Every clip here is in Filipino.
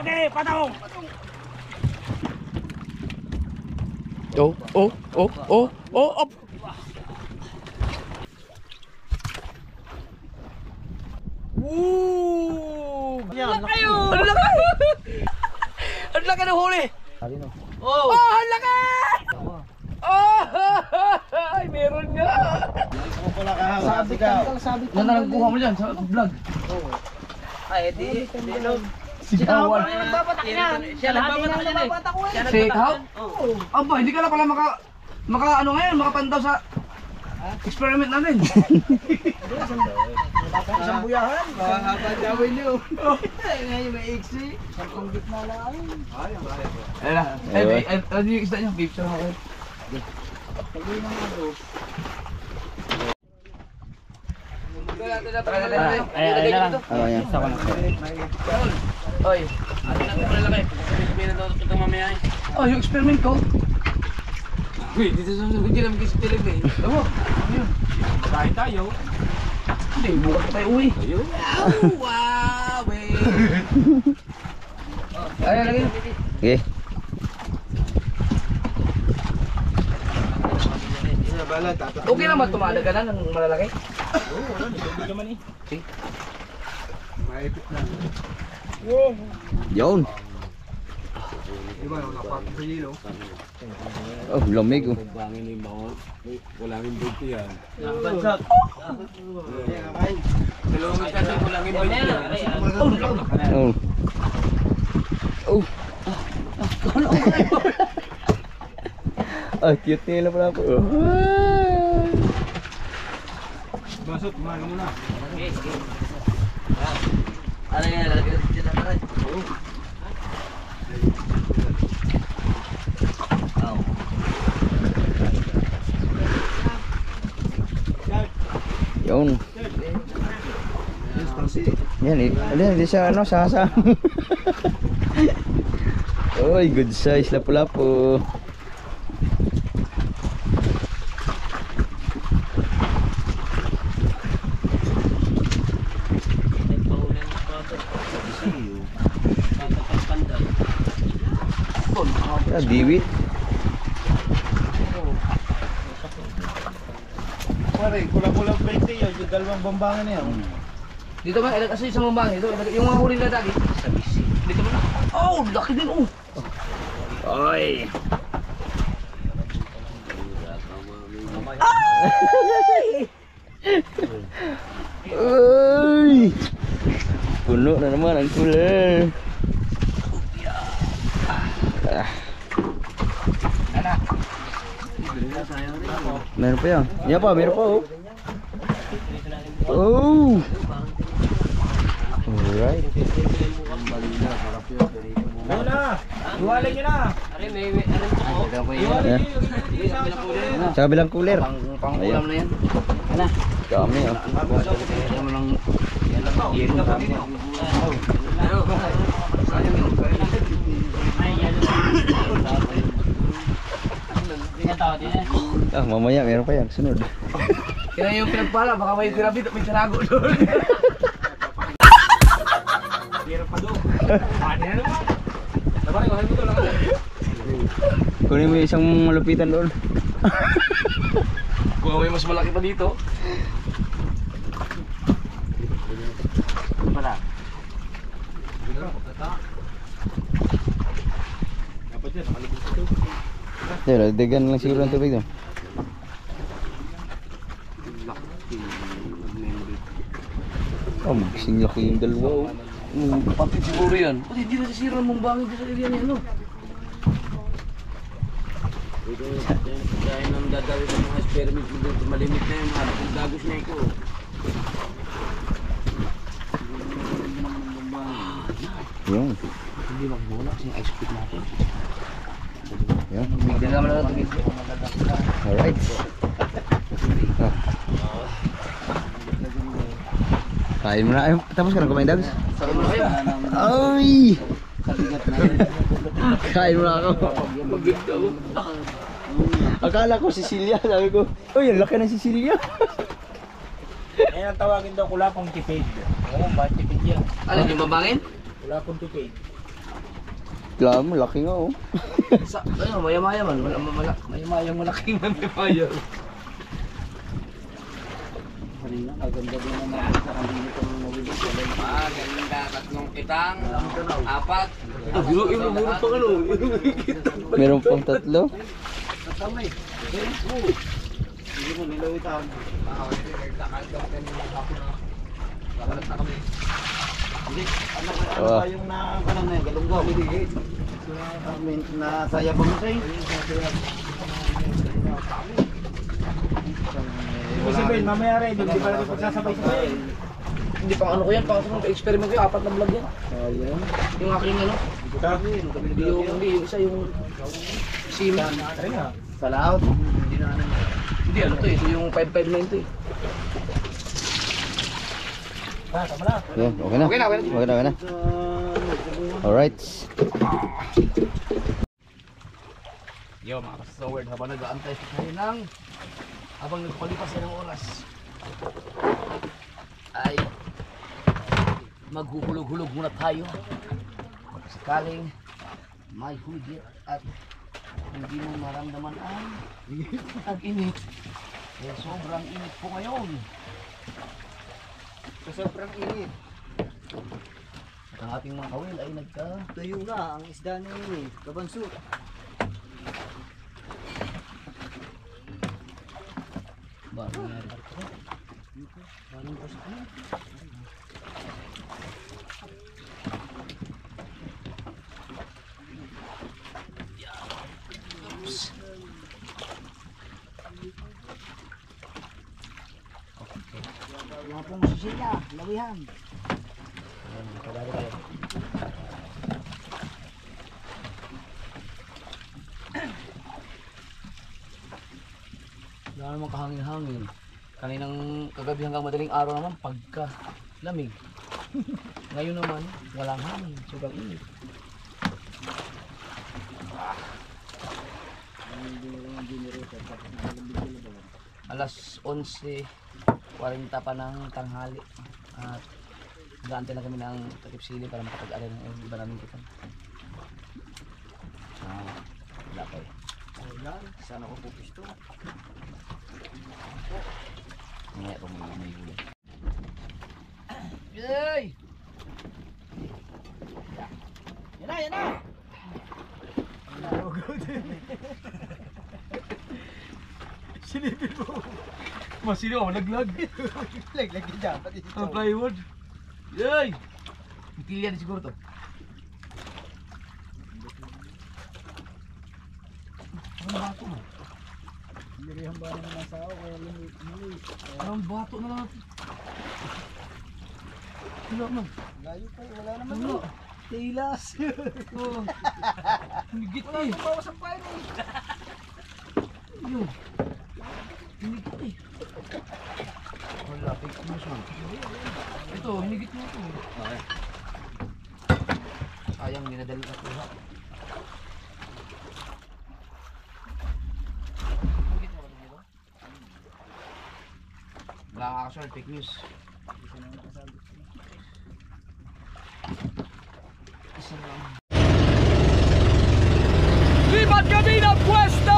Okay, patong. Oh, oh, oh, oh, oh, up. Woo! Ang laki yun! Ang laki! Ang laki ng huli! Oh! Oh, ang laki! Oh! Ay, meron nga! Sabi ka. Yan na lang kuha mo dyan sa vlog. Ay, di no. Sigawan. Nagbabatak yan. Siya nagbabatak yan. Si Hap? Aba, hindi ka na pala maka ano ngayon, makapandaw sa experiment natin. Isang buyahan. Mahaba gawin niyo. Ngayon may iksi. Sampung gitna lang. Ayun na. Ay, ano yung isda nyo? Babe, sarang ako. Pagawin ng ano. Ay na lang. Ayan. Sa ko na. Oy. Ano na ito malaki? Sabihin na daw ito mamaya. Oh, yung experiment ko. Uy, dito sa hindi namin kasi talaga eh. Tama. Ano yun? Kain tayo. Hindi, bukas pa tayo uwi. Ayun. Wow, Ay, lagi. Okay. Okay naman tumalaga na ng malalaki. Oo, wala. Hindi naman eh. Okay. Maipit na. Yun. Diba, nakapak sa hilo. Oh, lamig oh. Bangin yung bawang. Wala rin bulto yan. Nakabansat. Dalawang isa wala rin bulto yan. Oh. Oh. Ah, cute nila pala po. Basot, kumain mo na. Okay, okay. Ano yan? Lalagay natin dyan na rin. Oo. Yun. Yan eh. Hindi siya ano, sasa. Oy, good size lapu-lapu. Ah, diwit. Pare, kulang-kulang 20 yun. Yung dalawang bambangan na yan. Dito ba? Kasi sa mambang ito, yung mga huli na dagi. Sa bisi. Dito ba na? Oh, laki din oh. Oy. Uy. Puno na naman ang cooler. Meron pa yan. Yan pa, meron pa oh. Oh. Alright. Ano na? Iwalay nyo na. Aray, may po. Yeah. Sa kabilang cooler. Pang-ulam na yan. Ano? Kami oh. Alam mo lang, yan lang. Yelo kami. Ah, mamaya meron pa yan. Sunod. Kaya yung pinagpala, baka may pirabit at may tinago doon. Meron pa doon. Ano yan naman? Sabay, kuhain mo ito lang. Kunin mo yung isang malupitan doon. Baka may mas malaki pa dito. Pala. Dapat yan, nakalubog ito. Pero, dagan lang siguro ang tubig doon. Oh, magsing laki yung dalawa oh. Pati siguro yan. Pati hindi na sisira mong bangin sa area niya, no? Dahil nang gagawin ng mga experiment mo dito, malimit na yung mga dagos na ito. Yun. Hindi magmula kasi yung ice cream natin. Yun. Bigyan naman na ito. Alright. Ah. Kain mo na. Ay, tapos ka na kumain dags? Sarap mo na kayo. Ay! Kain mo na ako. Maganda ko. Akala ko Sicilia. Sabi ko, uy, ang laki ng Sicilia. Ayan ang tawagin daw kulapong tipid. Oo, bakit tipid yan? Ano yung babangin? Kulapong tipid. Reklamo, laki nga oh. Sa, ano, maya-maya man. Maya-mayang malaking maya. Kanina, maganda din naman sa kanina itong mabili. Ganda. 3 kitang. 4. Murot pa ano. Meron pang 3. Kasamay. Hindi mo nilawitan. Ano ba yung nakakanang na yung galunggaw? Na saya ba mo sa'yo? Sabihin, mamaya rin. Hindi pa natin pagsasabay-sabay. Hindi pang ano ko yan, pang experiment ko, 4 na vlog yan. Ayan. Yung aking ano, yung isa yung SIM. Sa laot. Hindi ano to, ito yung 559 to eh. Yan, okay na. Okay na. Alright. Yo mga kasaward, habang nag-aantay sa kaninang, habang nagpalipas ng oras, ay maghuhulog-hulog muna tayo. Sakaling may hugit at hindi mo maramdaman ang init. Eh, sobrang init po ngayon. Sobrang init. At ang ating mga kawil ay Tuyo na ang isda na yun eh. Kabanso. Ba, nangyari ito? Parang gusto ko. Wala pong Sisilia, lawihan. Kadali tayo. Wala namang kahangin-hangin. Kaninang kagabi hanggang madaling araw naman pagka lamig. Ngayon naman walang hangin, sobrang init. Alas 11:40 pa ng tanghali at nag-aantay na kami ng takip sili para makapag-alay ng iba namin kita. Wala pa eh. Sana ko pupisto. Mamaya pa may huli. Yay! Yan na! Sinipin mo. Masino ako, laglag. Laglag dyan, pati si Ang plywood. Yay! Itilya din siguro to. Anong bato mo? Nirihan ba naman ang sao, kaya lumit. Anong bato na lang natin? Wala man. Layo pa, wala naman. Wala. Tilas. Oh. Higit Wala eh. nang bawas ang pain eh. Yun. Hinigit eh. Wala, fake news man. Ito, hinigit mo ito. Okay. Sayang, dinadali na ito. Hinigit mo ba ito dito? Wala ka kasal, fake news. Isa lang. Lipat kami ng pwesto!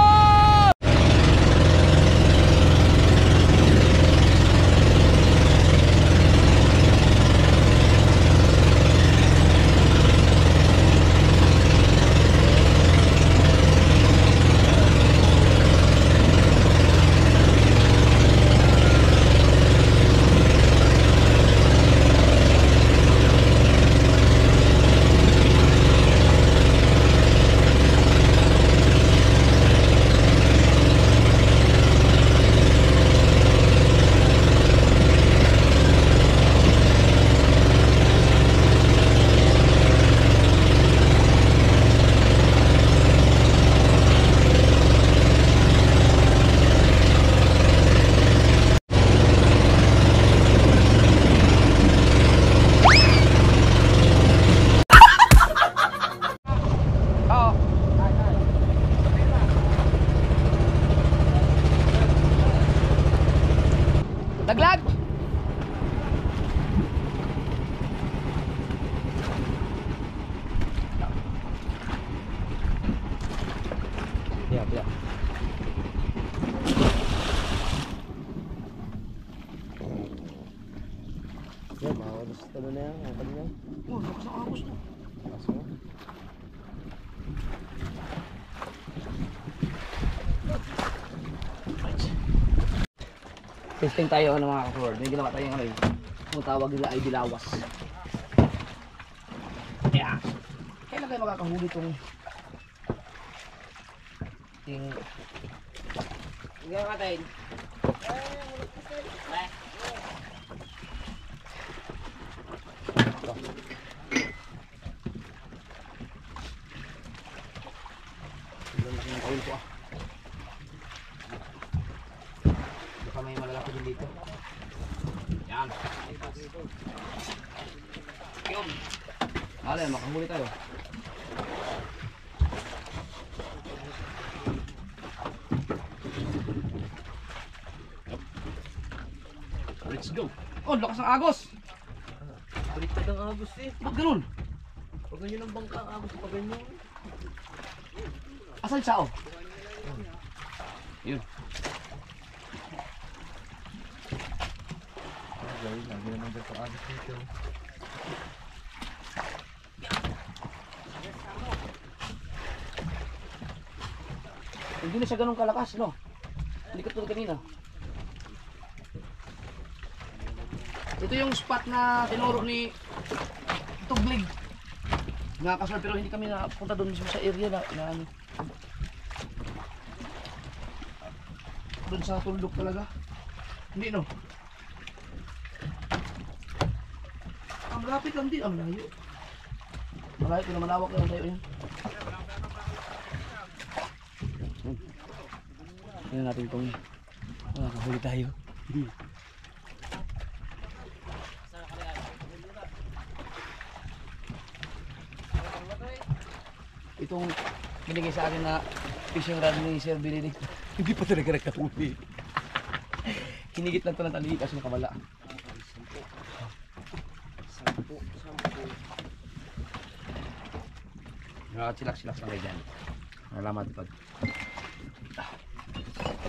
tilapia. Yan, makakas na yan. Ang kanya. Oh, lakas ang agos to. Kaso. Testing tayo ng mga ka-forward. May ginawa tayong ano yun. Kung tawag nila ay dilawas. Yeah. Kailan kayo makakahuli itong Hindi ka katayin. Ang laki ng kawil ko ah. Baka may malalaki din dito. Yan. Yun. Alay, makahuli tayo. Let's go. Oh, lakas ng agos. Baliktad ang agos eh. Ba't ganun? Pag ganyan ang bangka, agos pa ganyan. Asan siya oh? Yun. Guys, lagi naman dito agos dito. Hindi na siya ganun kalakas, no? Hindi ka tulad kanina. Ito yung spot na tinuro ni Tuglig. Nakakasal pero hindi kami napunta doon mismo sa area na ano. Doon sa tuldok talaga. Hindi no. Ang lapit lang din, ang layo. Malayo ko na malawak lang tayo yan. Tingnan natin kung makakahuli tayo. Itong binigay sa akin na fishing rod ni Sir Benedict, hindi pa talaga nakahuli. Hinigit lang ito ng taligi kasi nakawala. Silak-silak sa kayo dyan. Nalaman pag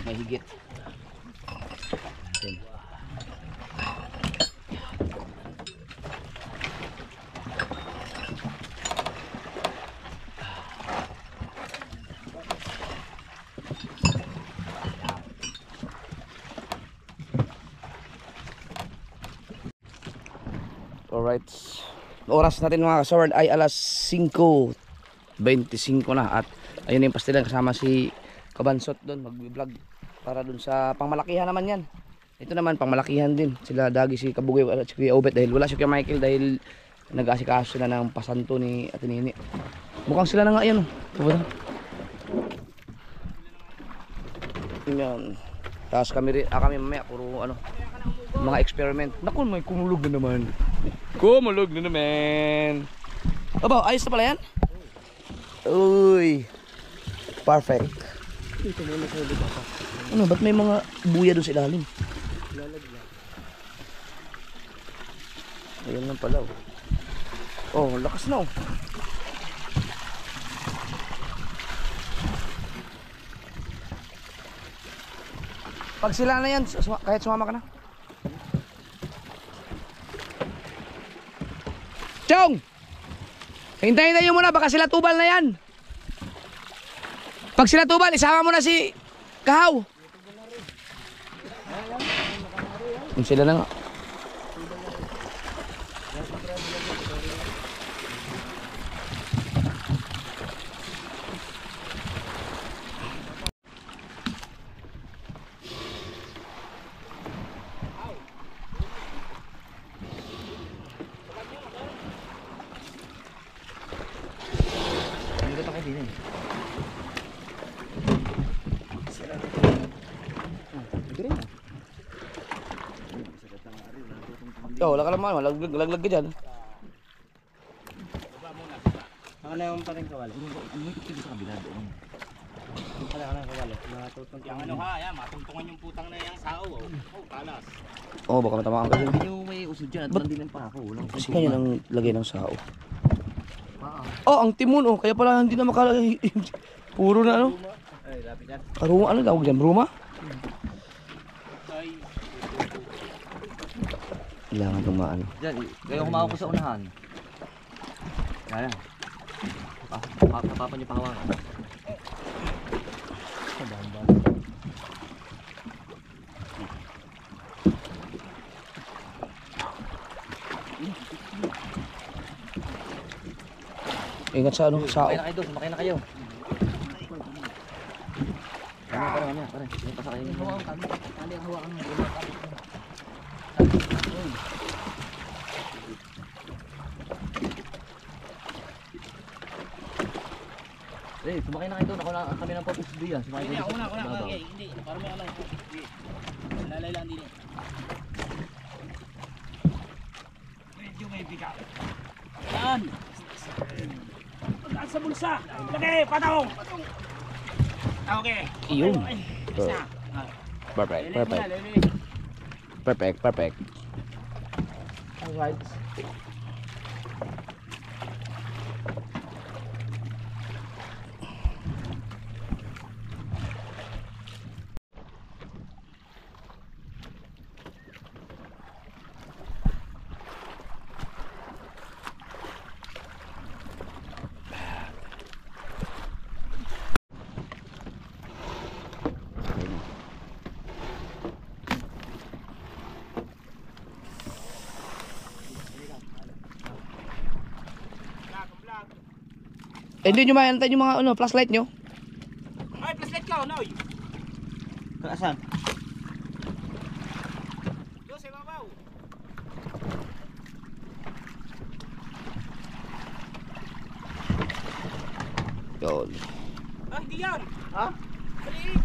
may higit. Ayan. Alright. Oras natin mga kasaward ay alas 5:25 na at ayun yung pastilan kasama si Kabansot doon mag-vlog para doon sa pangmalakihan naman yan. Ito naman pangmalakihan din sila Dagi, si Kabugay at si Kuya Obet dahil wala si Kuya Michael dahil nag-aasikaso sila ng pasanto ni Ate Nini. Mukhang sila na nga yan oh. Yan. Tapos kami mamaya puro ano mga experiment. Naku, may kumulog na naman. Kumulog na naman. Aba, ayos na pala yan? Uy. Perfect. Dito muna sa ulit ako. Ano, ba't may mga buya doon sa ilalim? Lalaglag. Ayan lang pala oh. Oh, lakas na oh. Pag sila na yan, kahit sumama ka na. Chong! Hintayin nyo muna, baka sila tubal na yan. Pag sila tubal, isama mo na si Kahaw. Sila na nga. Oh, wala ka naman, laglag ka dyan. Ano na yung paring kawala? Ano yung dito sa kabila doon? Yung pala ka ng kawala. Natutong Yung ano ha, yan, matungtungan yung putang na yung sao. Oh, kalas. Oh, baka matamaan ka dyan. Hindi nyo may usod dyan at lang din ang pako. Kasi kanya nang lagay ng sao. Oh, ang timon oh, kaya pala hindi na makalagay. Puro na ano. Ay, lapit yan. Ruma, ano tawag dyan? Ruma? Kailangan tumaan. Diyan, kayo humawak ko sa unahan. Yan. Papa niyo pahawakan. Ingat sa ano, sao. Sumakay na kayo doon, sumakay na kayo. Pare. May pasakay niyo. Sumakay na kayo doon. Ako na kami ng papus diyan. Sumakay kayo doon. Hindi. Parang may alam. Lalay lang din. Medyo may bigat. Yan. Pagkaan sa bulsa. Lagay, patong. Okay. Iyon. Isa. Perfect, perfect. Perfect, perfect. Alright. Hindi nyo maantay yung mga ano, flashlight nyo. Ay, flashlight ka, Noy. Kaasan? Yo, sa babaw. Yun. Ah, hindi yan. Ha? Dali.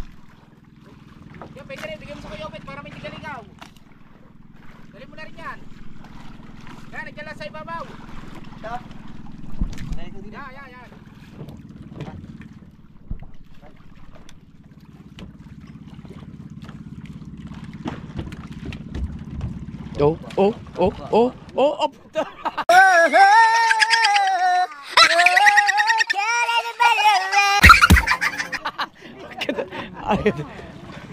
Yan, pwede rin. Bigyan mo sa kuyopit para may tigaligaw. Dali mo na rin yan. Yan, nandiyan lang sa ibabaw. Yan. Oh.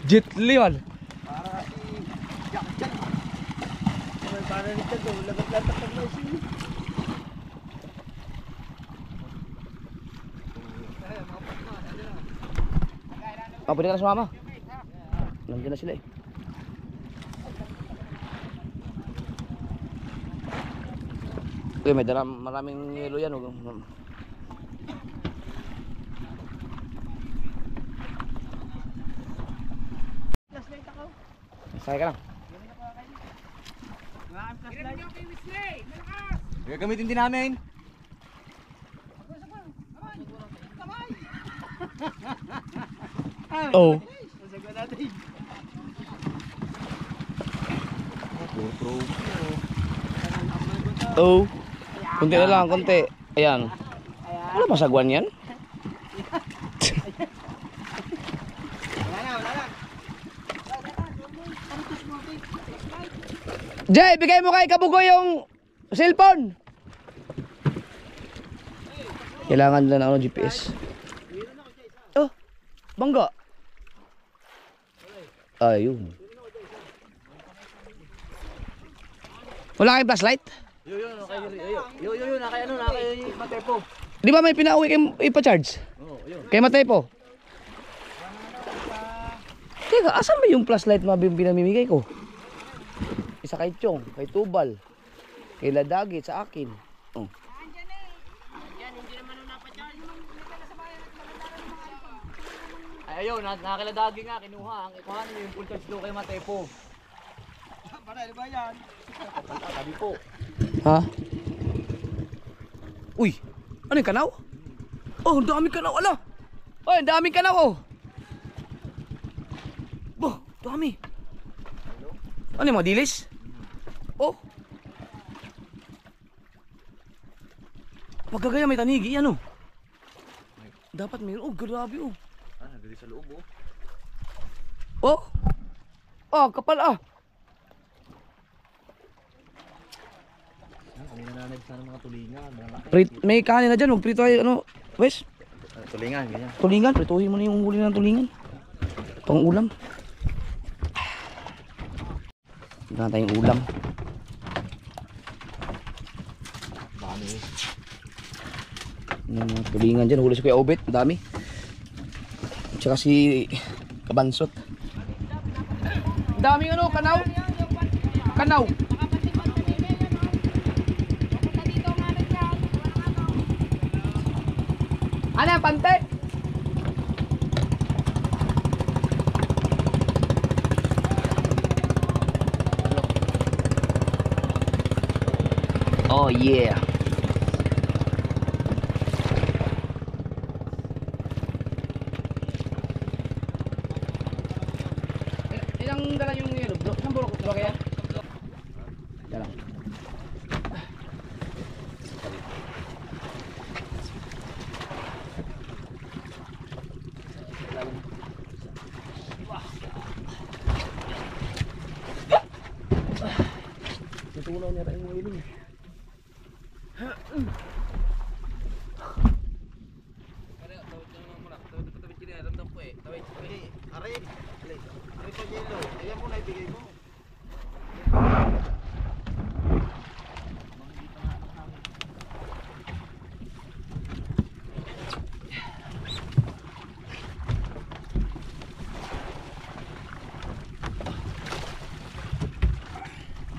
Jet Li man. Pwede ka na sumama. Nandiyan na sila eh. Okay, may maraming yelo yan. Flashlight ako. Sakay ka lang. Flashlight. Yung kay Wesley. Malakas. Gagamitin din namin. Oh. Oh. Kunti na lang, kunti. Ayan. Wala masagwan yan? Jay, bigay mo kay Kabugo yung cellphone. Kailangan nila ng GPS. Oh, bangga. Ayun. Wala kayong flashlight? Yo, nakay Matepo. Di ba may pinauwi kay ipa-charge? Oo, yun. Kay Matepo? Teka, asan ba yung flashlight na pinamimigay ko? Isa kay Chong, kay Tubal, kay Ladagi, sa akin. Oh. Ay, ayun, nakakiladagi nga, kinuha. Ang ikuhan niyo yung full charge daw kay Matepo. Para, di ba yan? Sabi po. Ha? Uy, ano yung kanaw? Oh, ang daming kanaw, ala! Oh, ang daming kanaw, oh! Boh, dami! Ano yung mga dilis? Oh! Pagkagaya may tanigi, ano? Dapat mayroon, oh, grabe, oh! Nagdali sa loob, oh. Oh! Oh, kapal, ah! Kanina na sana mga tulingan, mga laki. May kanin na dyan, magprito tayo, ano, Wes? Tulingan, ganyan. Tulingan, prituhin mo na yung huli ng tulingan. Pang ulam. Wala tayong ulam. Dami. Yung mga tulingan dyan, huli si Kuya Obet, ang dami. Tsaka si Kabansot. Daming ano, kanaw. Kanaw. Ano yan, pante? Oh yeah. Ilang dala yung yelo? Saan burok? Dalawa kaya? Dala. Tutunaw niya tayong yelo.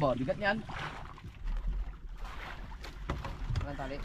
Bah, bigat niyan. Ang tali.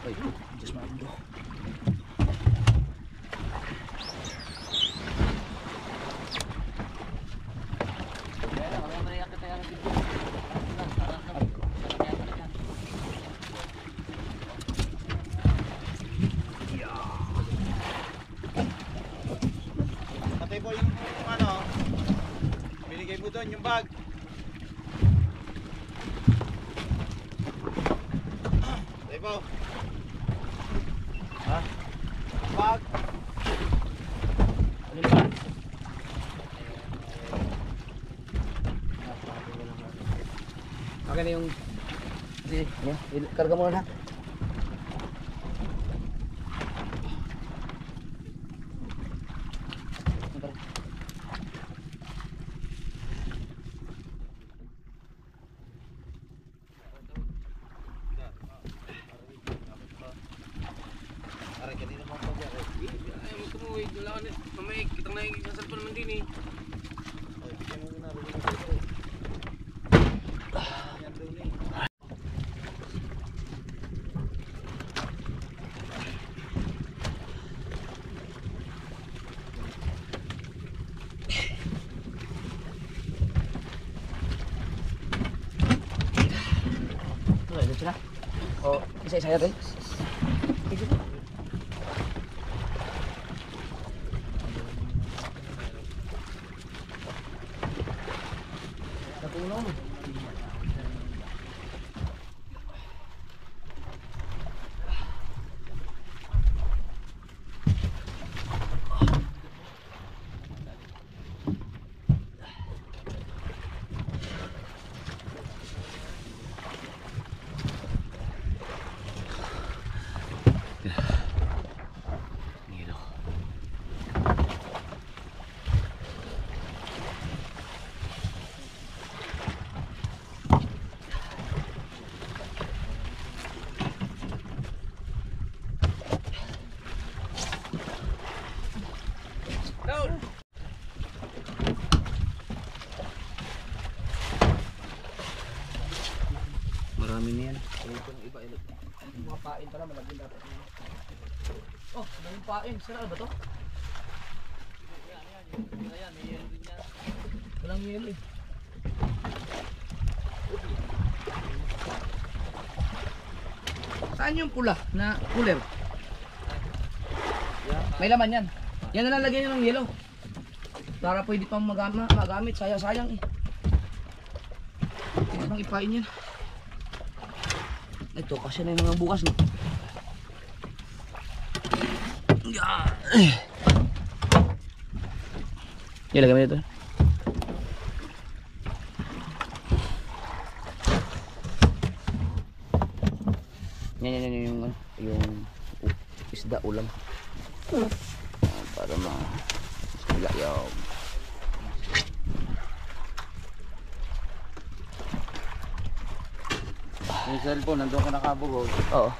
Ay, just main do. Patay po yung ano, binigay mo doon yung bag. Patay po. Ha? Bag. Ano ba? Okay na yung... Sige, karga mo na. Aray, kanina mo pa dyan. Ay, magkamuhi. Wala ka na. Mamaya, kitang nakikisasal pa naman din eh. Ay, bigyan mo na. Bigyan mo na. Yan doon eh. Ito sila. O, isa-isa natin. Natulong. Marami na yan. Itong iba, yung mga pain pala, malagyan dapat yun. Oh, daming pain. Sira ba to? Walang yelo eh. Saan yung pula na cooler? May laman yan. Yan na lang lagyan nyo ng yelo. Para pwede pang magamit. Sayang eh. Hindi pang ipain yan. Ito kasi na yung mga bukas no. Yan, lagyan mo dito. Yan yung isda ulam. Para wala yung Yung cellphone, nandun ka nakabugod. oo.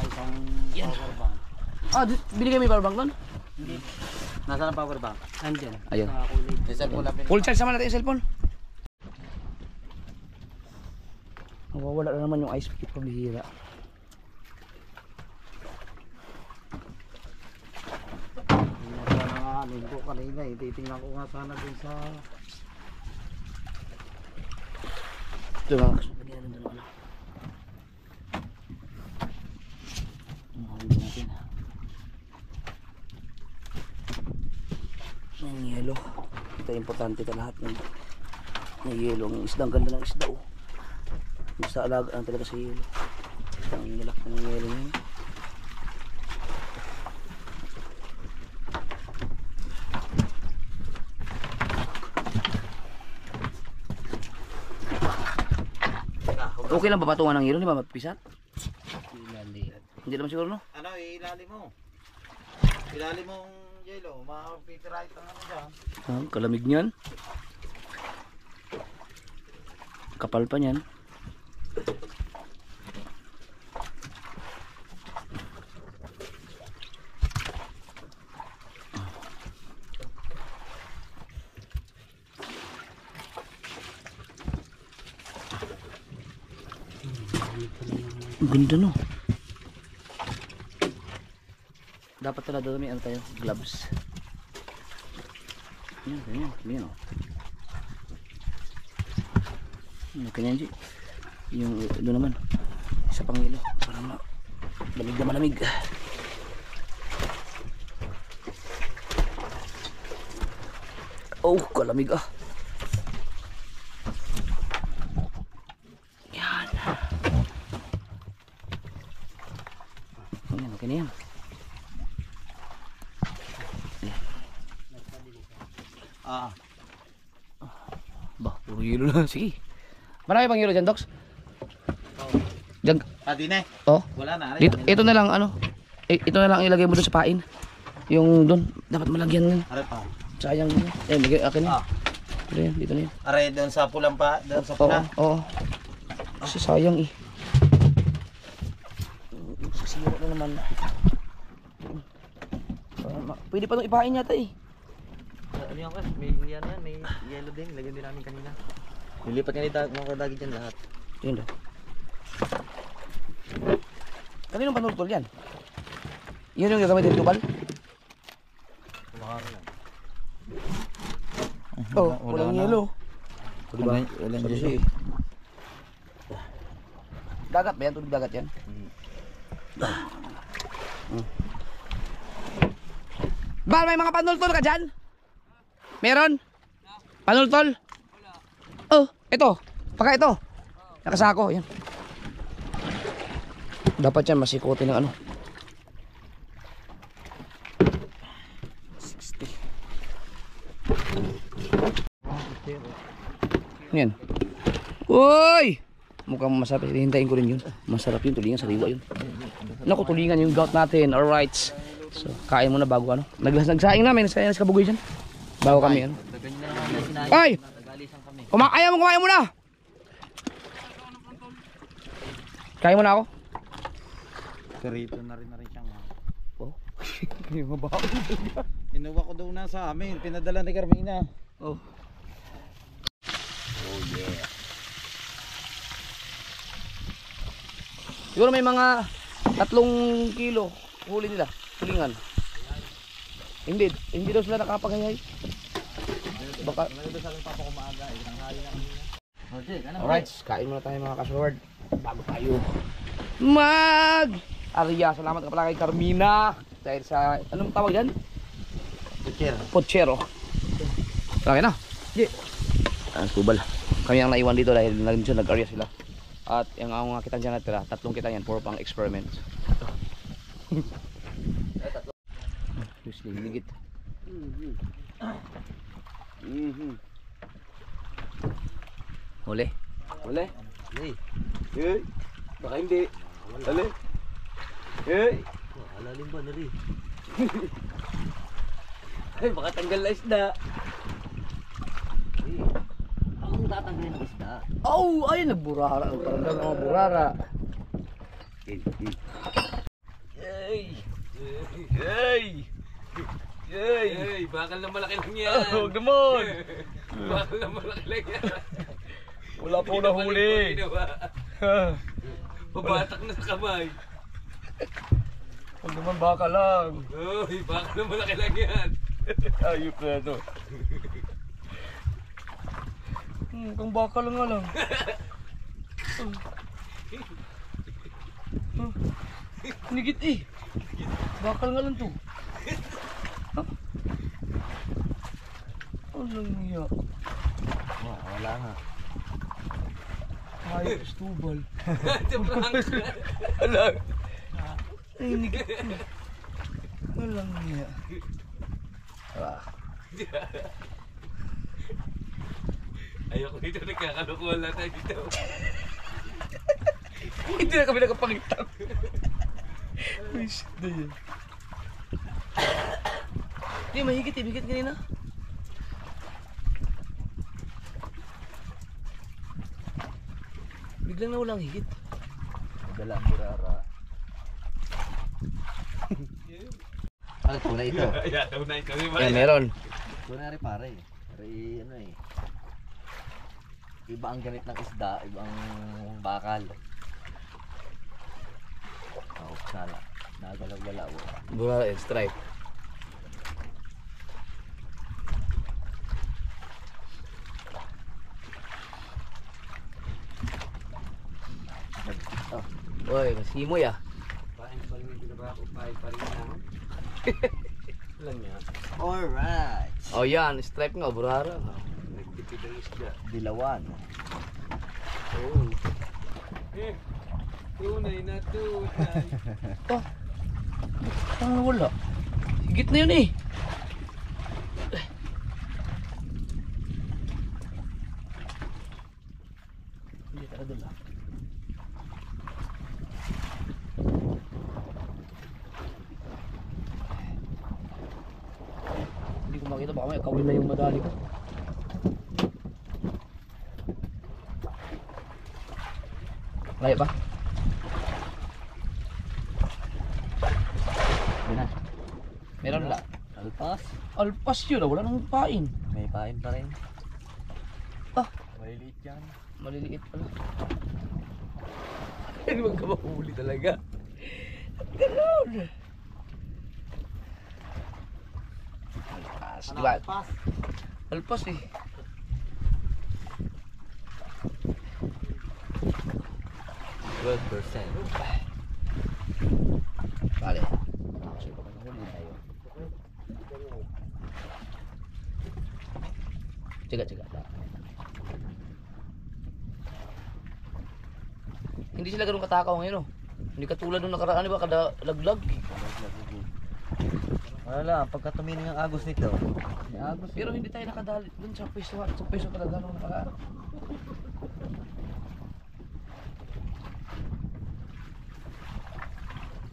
Isang Yan. power bank. Binigay mo yung power bank doon? Nasaan ang power bank? Andyan. Ayun. Yung cellphone lang Full charge naman natin yung cellphone. Nawawala na naman yung ice pick pabihira. Linggo kanina eh. Titingnan ko nga sana dun sa... Ito mga kasama natin doon ano. Mahulog natin. Ang yelo. Ito importante ka lahat ng yelo. Ang isda, ang ganda ng isda oh. Basta alagaan talaga sa yelo. Ang nilak ng yelo niya. Okay lang ba patungan ng yelo? Di ba mapisat? Hindi naman siguro no? Ano, ilalim mo. Ilalim mong yelo. Mapipiright ang ano dyan. Kalamig niyan. Kapal pa niyan. Ang ganda no. Dapat talaga may ano tayo, gloves. Yan oh. Ganyan G. Yung doon naman. Isa pang yelo. Para malamig na malamig. Oh, kalamig ah. Yan. Yan, okay na yan. Bah, puro yelo na. Sige. Marami pang yelo dyan, Docs? Dyan. Din eh. Oh. Wala na. Dito, ito na lang, ano. Ito na lang ilagay mo doon sa pain. Yung doon. Dapat malagyan yun. Are pa. Sayang yun. Lagay akin na. Dito yan, dito na yan. Are doon sa pulang pa. Doon sa Oo, pula. oo. Kasi sayang eh. Sisira na naman. Pwede pa itong ipain yata eh. Ano yan kasi? May yan yan. May yellow din. Lagyan din namin kanina. Nilipat nga mga kadagi dyan lahat. Yun daw. Kaninong panurtol yan? Yun yung gagamit yung tubal? Oh, walang yelo. Diba? Walang Sabi siya eh. Dagat ba yan? Tubig dagat yan? Bal, may mga panultol ka dyan? Meron? Panultol? Oh, ito. Paka ito. Nakasako. Yan. Dapat yan masikotin ng ano. 60. Yan. Uy! Mukhang masarap. Hihintayin ko rin yun. Masarap yun. Tulingan. Sariwa yun. Naku, tulingan yung gout natin. Alright. So, kain muna bago ano. Nagsaing namin. Nagsaing sa kabugoy dyan. Bago kami ano. Ay! Ayaw mo kumain muna! Kain muna ako. Karito na rin siyang. Oh. Yung mabaho. Inuwa ko daw na sa amin. Pinadala ni Carmina. Oh. Oh yeah. Siguro may mga 3 kilo huli nila. Hulingan. Hindi daw sila nakapagayay. Baka. Alright, kain muna tayo mga kasword. bago tayo Arya, salamat ka pala kay Carmina dahil sa, anong tawag yan? Pochero. Okay na. Kubal. Kami ang naiwan dito dahil nag-Arya sila. At yung mga kita dyan natira, 3 kita yan, puro pang experiment. Seriously, hinigit. Huli. Wala. Hey. Baka hindi. Wala. Hey. Alalim ba na rin? Ay, baka tanggal na isda. Ang tatanggalin ng isda. Oh, ay nagburara. Nagparanggal ng mga burara. Hey, bakal na malaki lang yan. Huwag naman. Bakal na malaki lang yan. Wala po na huli. Pabatak na sa kamay. Huwag naman baka lang. Uy, bakal na malaki lang yan. Ayop na ito. Kung baka lang nga lang. Nigit eh. Bakal nga lang to. Alang niya. Wala nga. Hayop stubal. Alang. Ay, nigit ko. Alang niya. Ayoko dito, nagkakalukuhan lang tayo dito. Hindi na kami nakapangitang. Ay, shit na yan. Hindi, mahigit eh. Mahigit kanina. Biglang na walang higit. Madala ang burara. Ano tunay ito? Ayaw na ito. Yan, meron. Tunay rin pare. Pare ano eh. Iba ang ganit ng isda, iba ang bakal. Oh, sala. Nagalaw-galaw. Burara and stripe. Oy, masimoy ah. Pain pa rin yung binabako. Pain pa rin na. Lang yan. Alright. Oh yan, stripe nga, burara. Nagtipid ang isda. Dilawan. Oo. Tunay na tunay. Parang wala. Higit na yun eh. Hindi talaga lang. Hindi ko makita, baka may kawin na yung madali ko. Layo ba? Yun na. Meron wala. Alpas. Alpas yun, wala nang pain. May pain pa rin. Ah, Maliliit yan. maliliit pala. Hindi magkamahuli talaga. Ganun. Alpas, di ba? Alpas. Alpas eh. Good percent. Vale. Kasi baka nahuli tayo. Tiga. Hindi sila ganun katakaw ngayon, oh. Hindi katulad nung nakaraan, di ba? Kada laglag. Wala lang, pagka tumingin ang agos nito. May agos. Pero hindi tayo nakadali dun sa peso talaga nung nakaraan.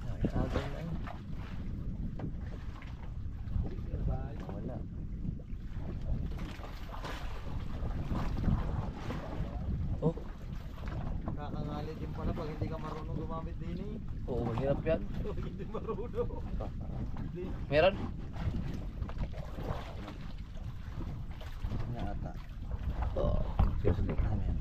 May agos na yun. Wala. Oh, Kakangalit din pala pag hindi ka marunong gumamit din eh. oo, mahirap yan. Hindi marunong. Meron? Nga ata. Oo. Seriously. Ano yan?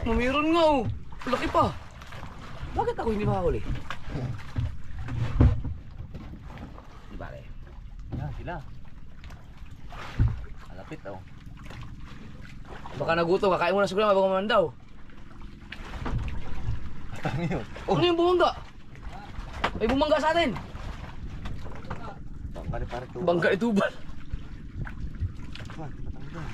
Meron nga oh. Laki pa. Bakit ako hindi makahuli? Di ba rin? Yan, sila. Malapit oh. Baka nagutom, kakain mo na siguro mabang man daw. Ano yun? Ano yung bumangga? May bumangga sa atin. Pare-pare to. Bangga ituban. Wah, matanggal.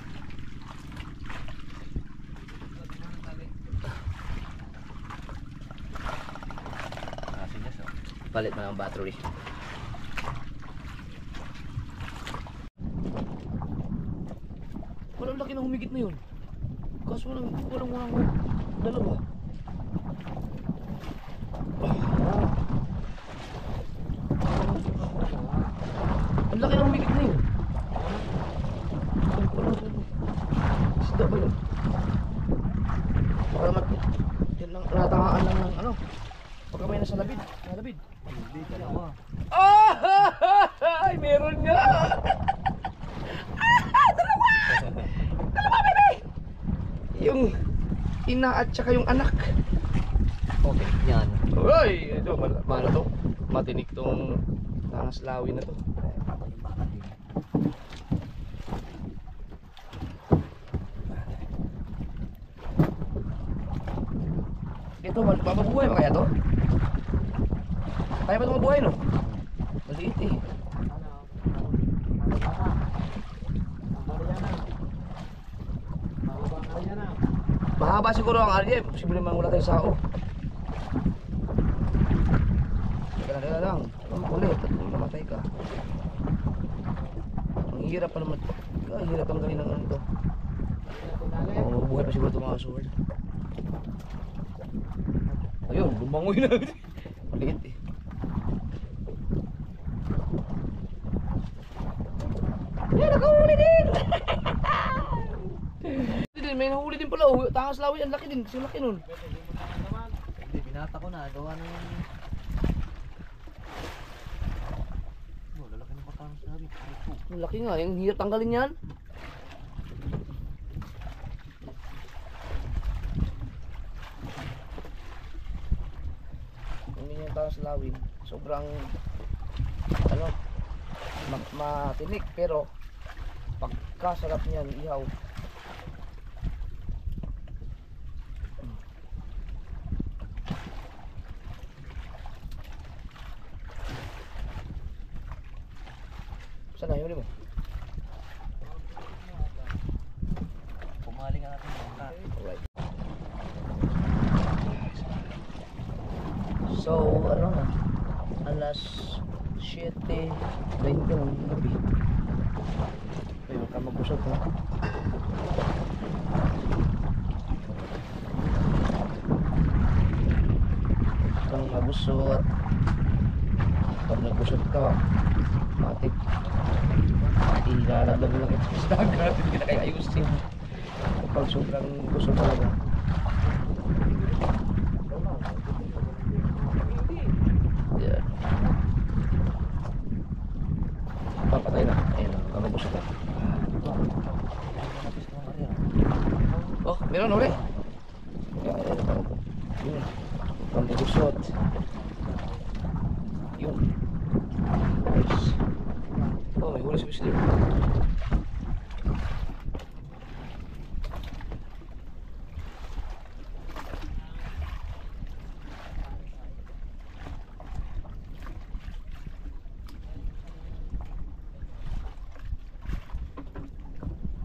Nasinyas oh. Palit mo ng battery. Walang laki na humigit na yun. Kaso walang dalawa. Ang laki na humigit na yun. Isda ba yun? Para yan lang, natakaan lang ng ano. Pagka may nasa labid. Nalabid. Hindi, dalawa. Ay, meron nga! Dalawa, baby! Yung ina at saka yung anak. Okay, yan. Uy! Ito, ano to? Matinik tong tangaslawin na to. Ito, mabubuhay pa kaya to? Kaya pa ito mabuhay, no? Maliit eh. Mahaba siguro ang area, posible naman wala tayong sao. Teka lang, ulit at mamatay ka. Ang hirap pa naman. Ang hirap ang galing ng ano to. Mabubuhay pa siguro ito mga sword. Ayun, lumangoy na. Maliit eh. Yan, nakahuli din! May nahuli din pala, oh. Tangas lawi, ang laki din, kasi laki nun. Hindi, binata ko na. Gawa ng... Oh, lalaki ng patang sabi. Ang laki nga, yung hirap tanggalin yan. Hindi yung tangas lawin, sobrang ano, matinik, pero pagkasarap niyan, ihaw. Saan na, huli mo? Pumaling ang ating bangka. Alright. So, ano na? Alas 7:20 ng gabi. Ayun ka magusap ha. Kung magusot, pag nagusot ka, matik. Ilalaglag mo lang ito sa dagat, hindi na kaya ayusin. Kapag sobrang gusto talaga. Yan. Papatay na. Ayun na, kakabusok na. Oh, meron ulit. Yun. Pambugusot. Yun. Nice. Oh, may huli sa bisli.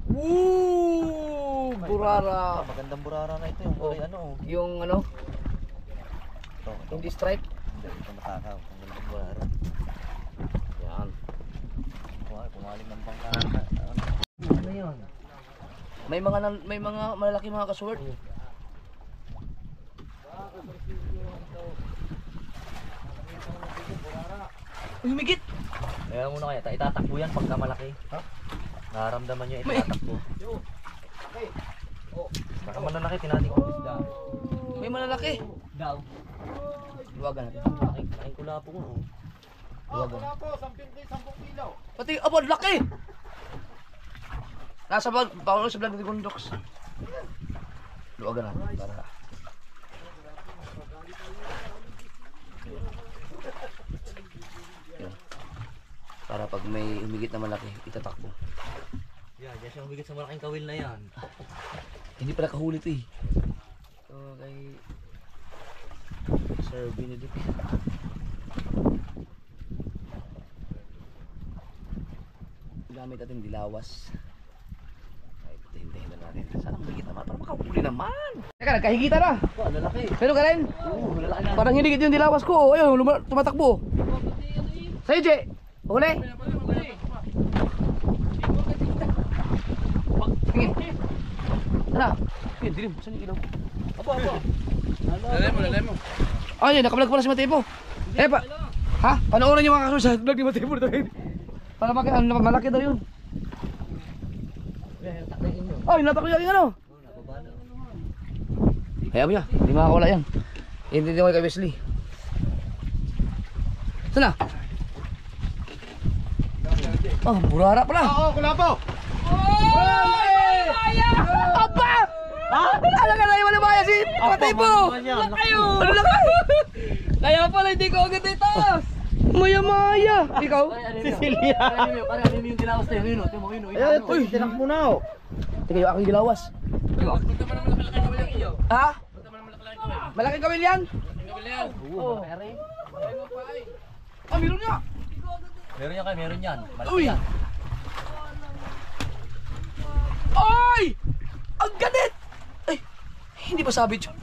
Woo! Burara. Magandang burara na ito yung kulay ano. Yung ano, Ito, ito. hindi stripe. Hindi, ito matakaw. Ang gandang burara. Yan. Pumaling ng bangka. Ano yun? May mga malalaki mga kasword. Uy, humigit! Kaya muna kaya, itatakbo yan pagka malaki. Ha? Nararamdaman nyo, itatakbo. Baka malalaki, tinating ko isda. May malalaki. Daw. Luwagan natin. Laking kula po ko. Luwagan. Wala po, 10 kilo. Pati, abo, laki! Nasa bag, bawal sa vlog ni Gondox. Luwagan natin para yun. Para pag may humigit na malaki, itatakbo. Yan, diyan siya humigit sa malaking kawil na yan. Hindi pala kahuli ito eh. Ito kay Sir Benedict. Gamit natin dilawas. Ay, hintayin na natin. Sana humigit naman para makahuli naman. Teka, nagkahigita na. Oh, lalaki. Pero ka rin? Oo, lalaki na. Parang hinigit yung dilawas ko. Ayun, tumatakbo. Sa'yo, Je. Huli. Tingin. Ano? Tingin, dilim. Saan yung ilaw? Aba. Lalay mo. Oh, yun. Nakablog pala si Matepo. Eh, pa. Ha? Panoorin niyo mga kaso sa vlog ni Matepo dito. Para malaki daw yun. Ay, natak ko yan yung ano. Kaya mo niya. Hindi makakawala yan. Hindi ko kay Wesley. Saan na? Oh, burara pala. Oo, kulapo. Apa! Ha? Alaga na yung malimaya si Matepo! Ano lang kayo? Kaya pala hindi ko agad itaas. Maya-maya! Ikaw? Cecilia. Parang ano yung dilawas na yun. Timo yun. Ayan, uy, tinak mo na oh. Teka, yung aking dilawas. Ha? Malaking kawil yan? Oo, pare. Ah, meron niya! Meron yan kayo, meron yan. Uy! Malaki yan. Ay! Ang ganit! Ay, hindi ba sabit yun?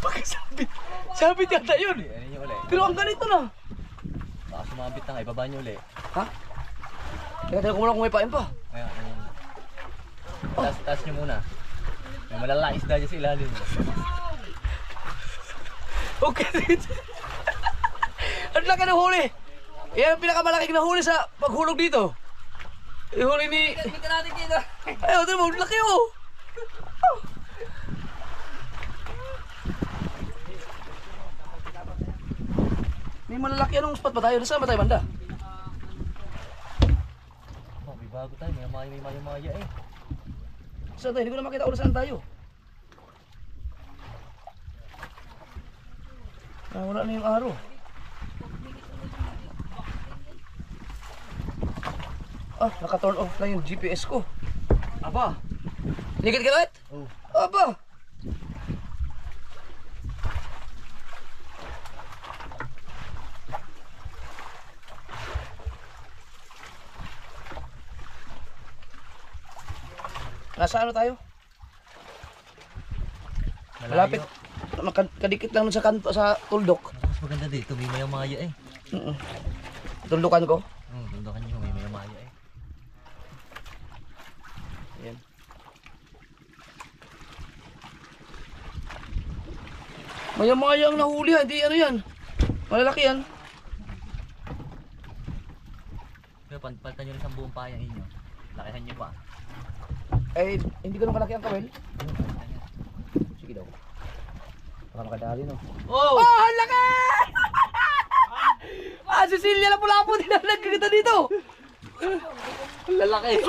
Pagkasabit. Sabit yata yun. Ayan yung uli. Pero ang ganito na. Baka sumabit na nga, ibaba niyo uli. Ha? Teka, tayo ko muna kung may pain pa. Ayan, ayan. Taas niyo muna. May malalang isda dyan sa ilalim. Okay. Ang laki ng huli. Yan ang pinakamalaking nahuli sa paghulog dito. Yung huli ni... Hindi ka natin kita. Ayaw, ito mo, laki oh. May malalaki anong spot ba tayo? Saan ba tayo banda? Oh, may bago tayo. May maya eh. Saan tayo? Hindi ko na makita ulit saan tayo. Ah, wala na yung araw. Ah, naka-turn off na yung GPS ko. Aba! Ligid ka ulit? Oo. Aba! Nasa ano tayo? Malapit. Kadikit lang sa kanto sa tuldok. Mas maganda dito, may maya eh. Tuldukan ko. Tundukan niyo, may maya eh. Ayan. Maya-maya ang nahuli ha, hindi ano yan. Malalaki yan. Pero palitan niyo rin sa buong payang inyo. Lakihan niyo pa. Eh, hindi ko na malaki ang kawel. Sige daw. Baka makadali no. Oh! Oh, laki! Ah, Cecilia na pula po din na nagkikita dito. Lalaki!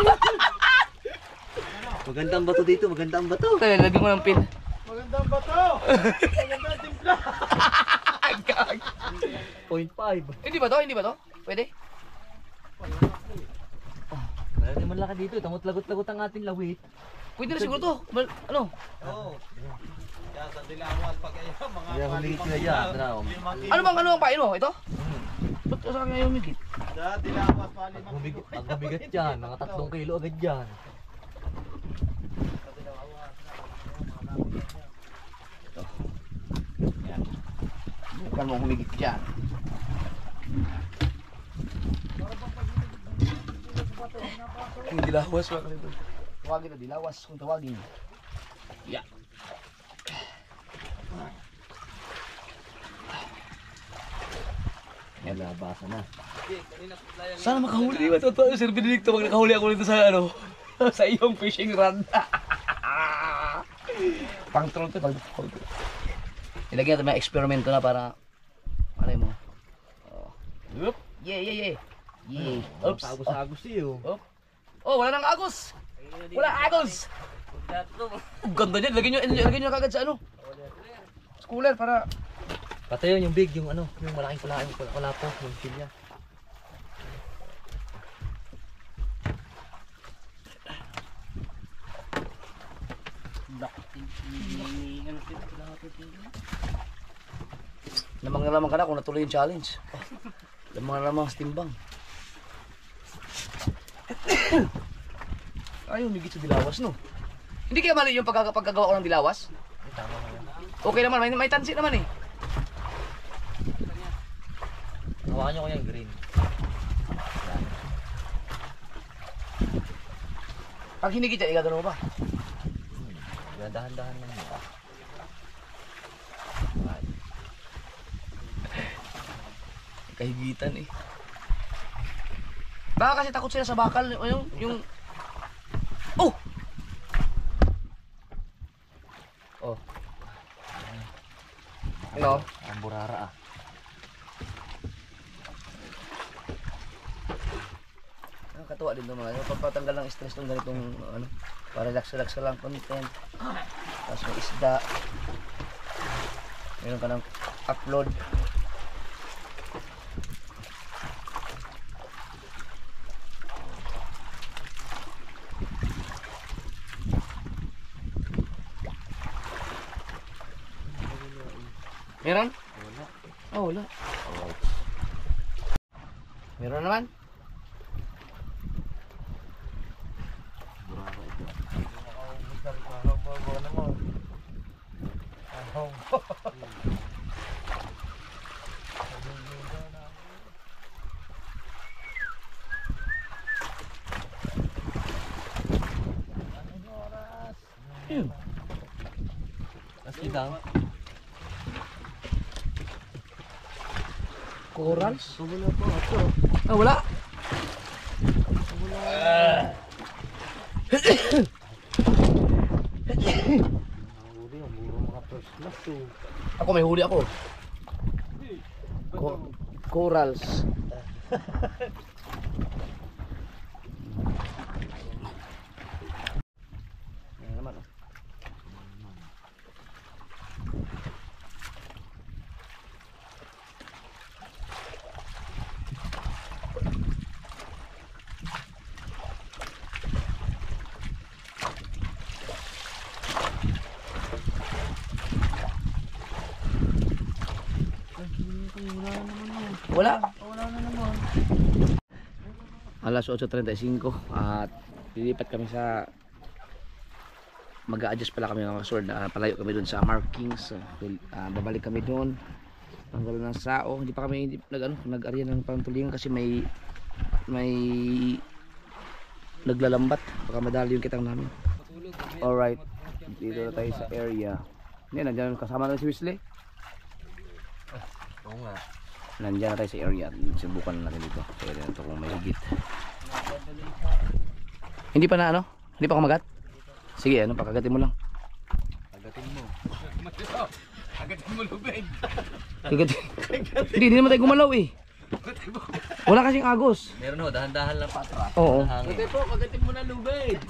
Magandang bato dito, magandang bato. Tayo, lagyan mo ng pin. Magandang bato. Magandang timpla. 0.5. Hindi ba to? Hindi ba to? Pwede? Wala naman laki dito, tamot lagot-lagot ang ating lawit. Pwede na siguro to. Ano? Oo. Kaya sa Dilawan pag ayan, mga Kaya humigit sila dyan. Ano bang pain mo? Ito? Ba't ka sa akin ngayon humigit? Sa Dilawan pa Pag humigat dyan, mga 3 kilo agad dyan. Bukan mo humigit dyan. Yung dilawas ba kasi ito? Tawagin na dilawas kung tawagin. Yeah. Yan, nabasa na. Sana makahuli. Di ba? Totoo, Sir Benedicto, pag nakahuli ako nito sa ano, sa iyong fishing rod. Pang troll to. Ilagyan natin may eksperimento na para, malay mo. Oh. Yup! Yeah. Oops. Agos-agos iyo. Oh, wala nang agos. Wala agos. Ang ganda niyan. Lagyan nyo kagad sa ano. Sa cooler para... Pati yun, yung big, yung ano, yung malaking kulapo, yung silya. Lamang ka na kung natuloy yung challenge. Lamang sa timbang. Ayun, higit sa dilawas, no? Hindi kaya mali yung pagkagawa ko ng dilawas? Okay naman, may tansi naman eh. Hawakan nyo ko yung green. Pag hinigit yan, igagano mo ba? Dahan-dahan lang nila. Kahigitan eh. Baka kasi takot sila sa bakal. Yung... Oh! Oh. Ano? Ang burara ah. Nakakatuwa din naman. Papatanggal ng stress ng ganitong ano. Para relax lang content. Tapos may isda. Meron ka ng upload. Meron? Wala. Oh, wala. Meron naman? Last daw. Corals? Wala po ako. Ah, wala. Huli, ang muro mga first class to. Ako may huli ako. Corals. Ayan naman oh. Wala. Wala na naman. Alas 8:35 at lilipat kami sa mag-a-adjust pala kami ng sword na palayo kami doon sa markings. Babalik kami doon tanggal ng sao. Hindi pa kami nag-arya ng pantulingan kasi may naglalambat, baka madali yung kitang namin. Alright, dito na tayo sa area. Nandiyan kasama na si Wesley. Oo nga. Nandiyan na tayo sa area. Subukan natin dito sa area na ito kung may higit. Hindi pa na ano? Hindi pa kumagat? Sige, ano, pakagatin mo lang. Agatin mo. Agatin mo lubid. Kagatin. Hindi naman tayo gumalaw eh. Wala kasing agos. Meron ho, dahan-dahan lang patra. Oo. Hangin. Po, agatin mo na lubid.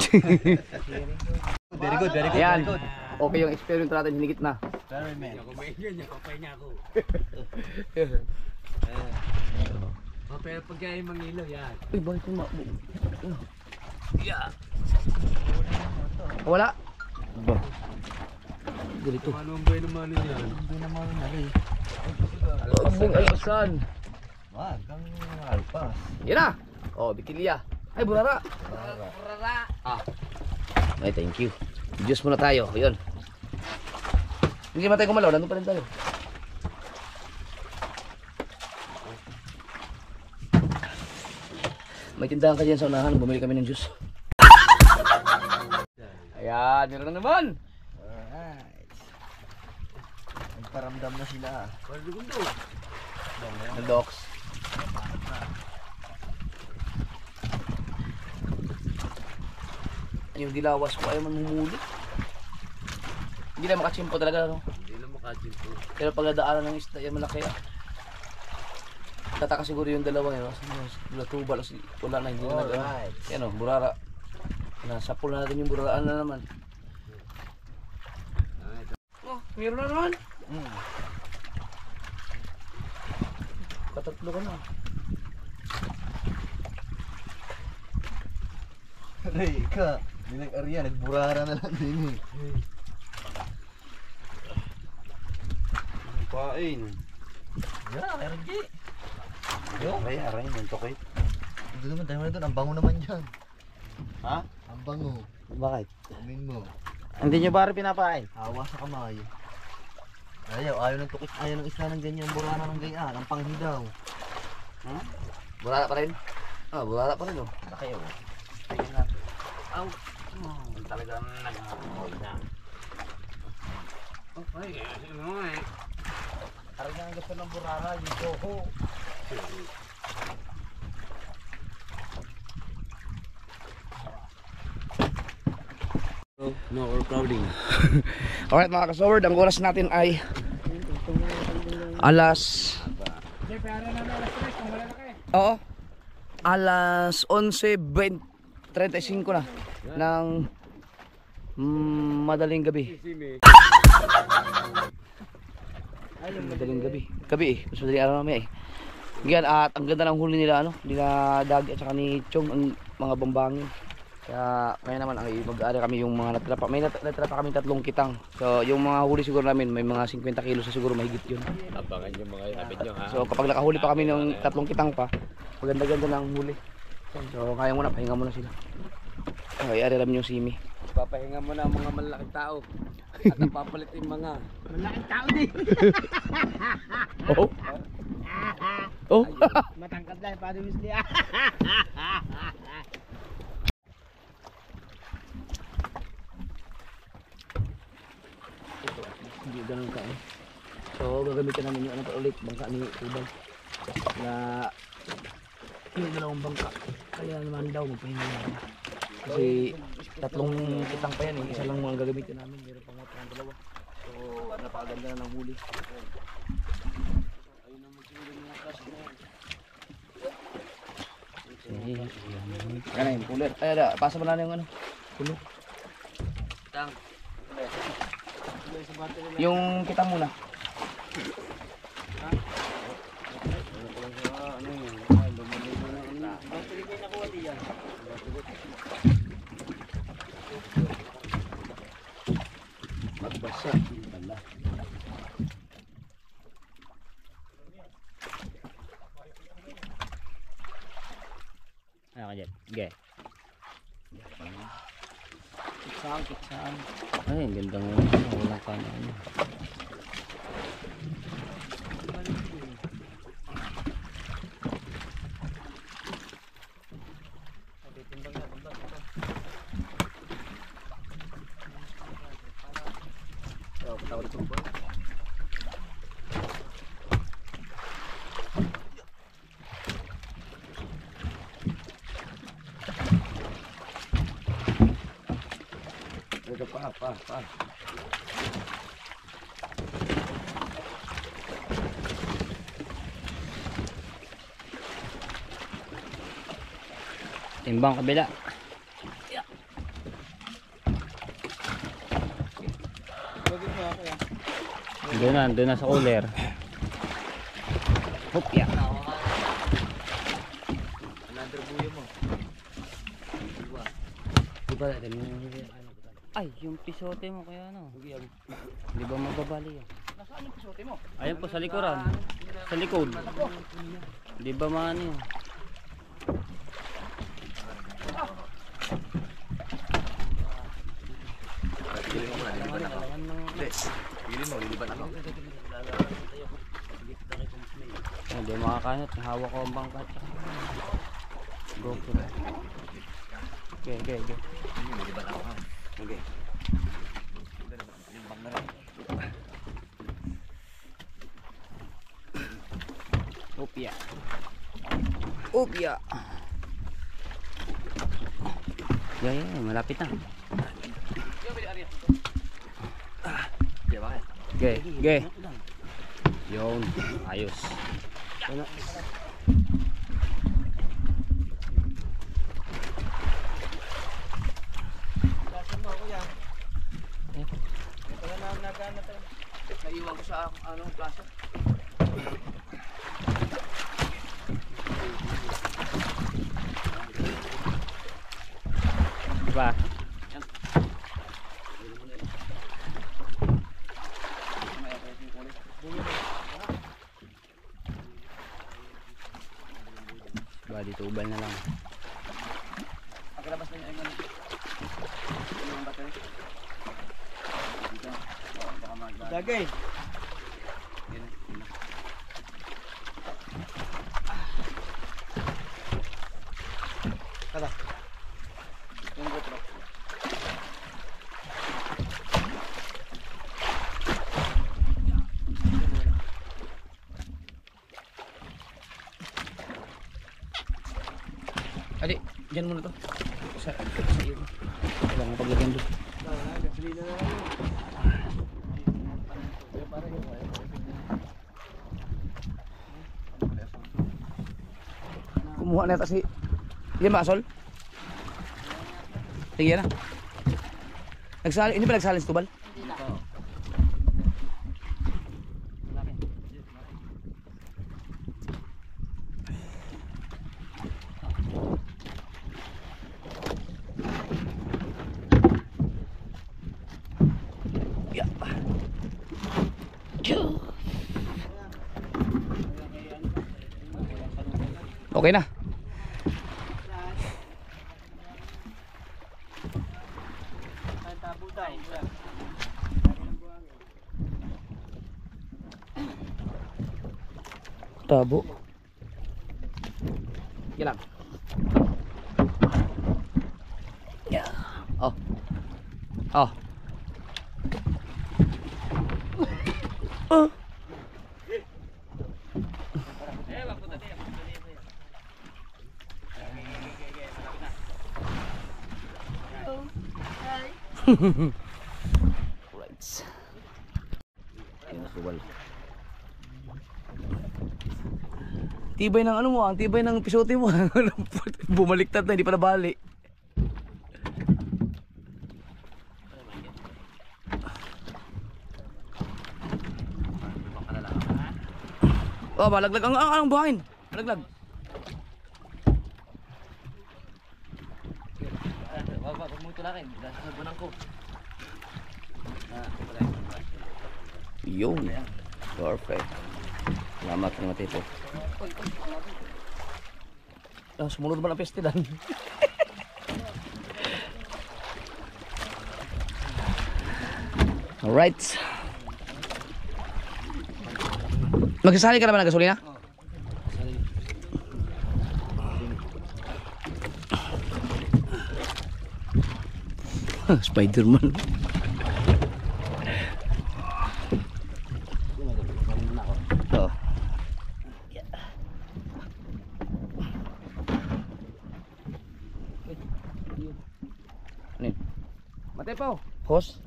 Very good, very good. Ayan. Very good. Okay yung experiment natin, hinigit na. Very man. Ako may ganyan, kapay niya ako. Pero pagka yung mangilaw yan. Uy, bakit yung yeah. Wala. Ba. Ganito. Ano ang buhay naman yan? Hindi naman mali. Abong alpasan. Wag, kang alpas. Yan na. Oh, bikilya. Ay, burara. Rara. Ay, thank you. Diyos muna tayo. Ayun. Hindi naman tayo kumalaw. Nandun pa rin tayo. May tindahan ka dyan sa unahan. Bumili kami ng juice. Ayan, meron na naman. Alright. Nagparamdam na sila. The dogs. Yung dilawas ko ay manumuli. Hindi na makachimpo talaga, no? Hindi na makachin po. Pero pagdadaanan ng isda, yan malaki ah. Tataka siguro yung dalawa yun. Tubal, wala na, hindi na nag-ano. Alright. Yan o, burara. Nasapul na natin yung buraraan na naman. Meron na naman. Patatlo ka na. Aray ka. Hindi nag-arya, nagburara na lang din eh. Pain. RG. Aray, nantok eh. Ito naman, tayo mo na doon. Ang bango naman dyan. Ha? Ang bango. Bakit? Amin mo. Hindi nyo ba rin pinapain? Hawa sa kamay. Ayaw ng tukik. Ayaw ng isla ng ganyan. Burara ng ganyan. Ang panghi daw. Ha? Bulala pa rin? Bulala pa rin oh. Laki oh. Tingnan na. Aw. Talagang nag-hold na. Okay, ano eh. Talagang ang gusto ng burara, yung soho. No overcrowding. Alright mga kasoward, ang oras natin ay alas Oo. Alas 11:35 na ng madaling gabi. Madaling gabi. Gabi eh. Mas madaling araw namin eh. Ganyan, at ang ganda ng huli nila nila Dagi at saka ni Chong, ang mga bambangin. Kaya kaya naman ay mag-aari kami yung mga natira pa. May natira pa kami 3 kitang. So yung mga huli siguro namin may mga 50 kilos na siguro mahigit yun. Abangan yung mga habit nyo ha. So kapag nakahuli pa kami ng 3 kitang pa, maganda-ganda ng huli. So kaya muna, pahinga muna sila. Okay, ari namin yung simi. Papahinga mo na ang mga malaking tao. At ang papalit yung mga malaking tao din. Oh. Oh. Matangkad lang, paano misli ah. Hindi ganun ka eh. So gagamitin namin yung ano pa ulit, bangka ni Ubay. Na yung dalawang bangka. Kaya naman daw magpahinga na. Kasi 3 kitang pa yan eh. Isa lang mga gagamitin namin. Meron pang mga pang 2. So napakaganda na ng huli. Ayun ang magsuli mga cash na yan. Yan yung puler. Ay, pasa mo na yung ano. Pulo. Kitang. Yung kita muna. Magbasa. Wala. Ano ka dyan? Okay. Kitsang. Ay, ang ganda mo. Walang kanan. Pa. Timbang kabila. Doon na sa cooler. Hop ya. Another buyo mo. Diba natin ay, yung pisote mo kaya ano? Di ba mababali yan? Nasaan yung pisote mo? Ayun po sa likuran. Sa likod. Di ba maano yun? Liliban ako. Hindi makakanot. Hawak ko ang bangka. GoPro. Okay. Liliban ako. Okay. Limbang na rin. Upya. Yeah, malapit na. Okay. Yun, ayos. iwan ko sa anong plaza. Diba? Diba, dito ubal na lang. Pagkalabas na yung battery. Dito. Baka mag- Dagay. Kada. Yung GoPro. Adi, dyan muna to. Sa iyo. Wala nga paglagyan doon. Kumuha na ito si... Yan ba, Asol? Tingnan na. Nagsali, ini ba nagsalin si Tubal? Yeah. Okay na. Tabo. Yan lang. Yeah. Oh. Oh. Oh. Right. Tibay ng ano mo, ang tibay ng pisote mo. Bumaliktad na, hindi pa nabali. Oh, malaglag ang buhangin. Malaglag. Wag mo tulakin, dahil bunang ko. Yung. Perfect. Salamat ng tipo. Ah, sumunod ba ng pestilan? Alright. Magsasali ka naman ng gasolina? Spider-Man. Oh. Ano yun? Matay po. Hose?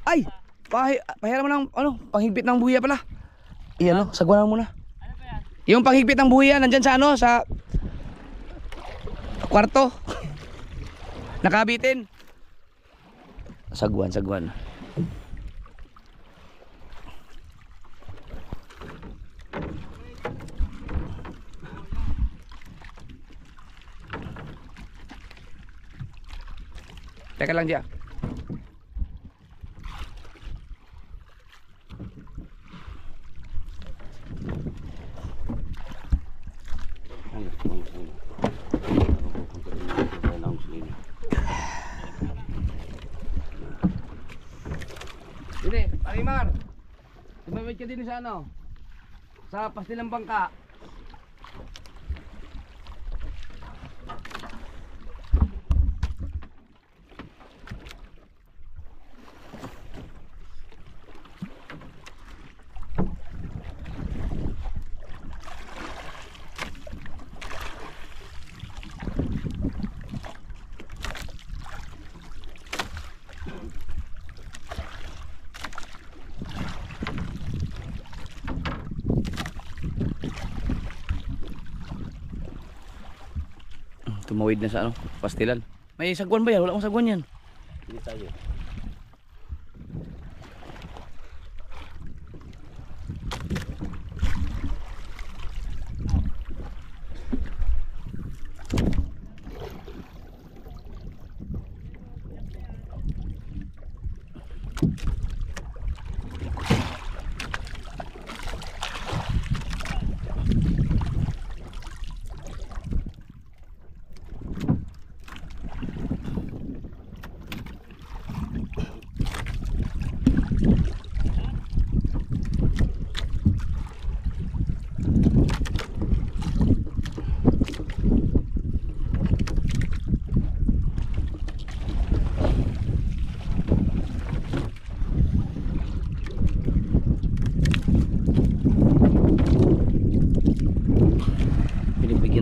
Ay! Pahiram mo ng panghigpit ng buhiya pala. Iyan sagwanan mo na. Ano pa yan? Yung panghigpit ng buhiya nandyan sa sa kwarto. Nakabitin. Sagwan. Teka lang dia. Hindi, Parimar. Tumawid ka din sa sa pastilang bangka. Tumawid na sa pastilan. May sagwan ba yan? Wala akong sagwan yan. Hindi tayo.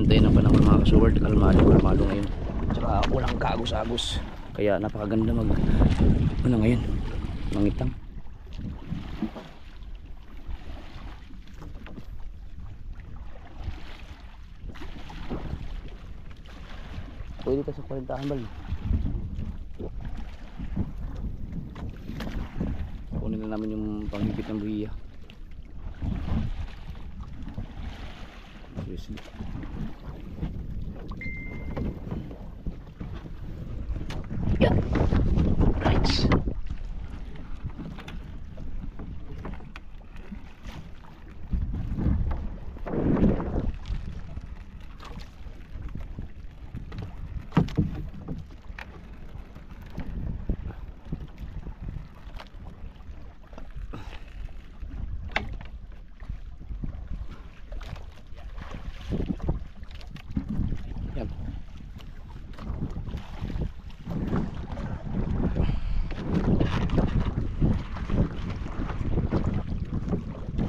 hintayin ng panahon mga kasword. Kalmado ngayon. Tsaka walang kaagos-agos. Kaya napakaganda mag ano ngayon, mangitang. Pwede ka sa 40 bal. Kunin na namin yung panghigit ng buhiya. Seriously. Yeah. Right.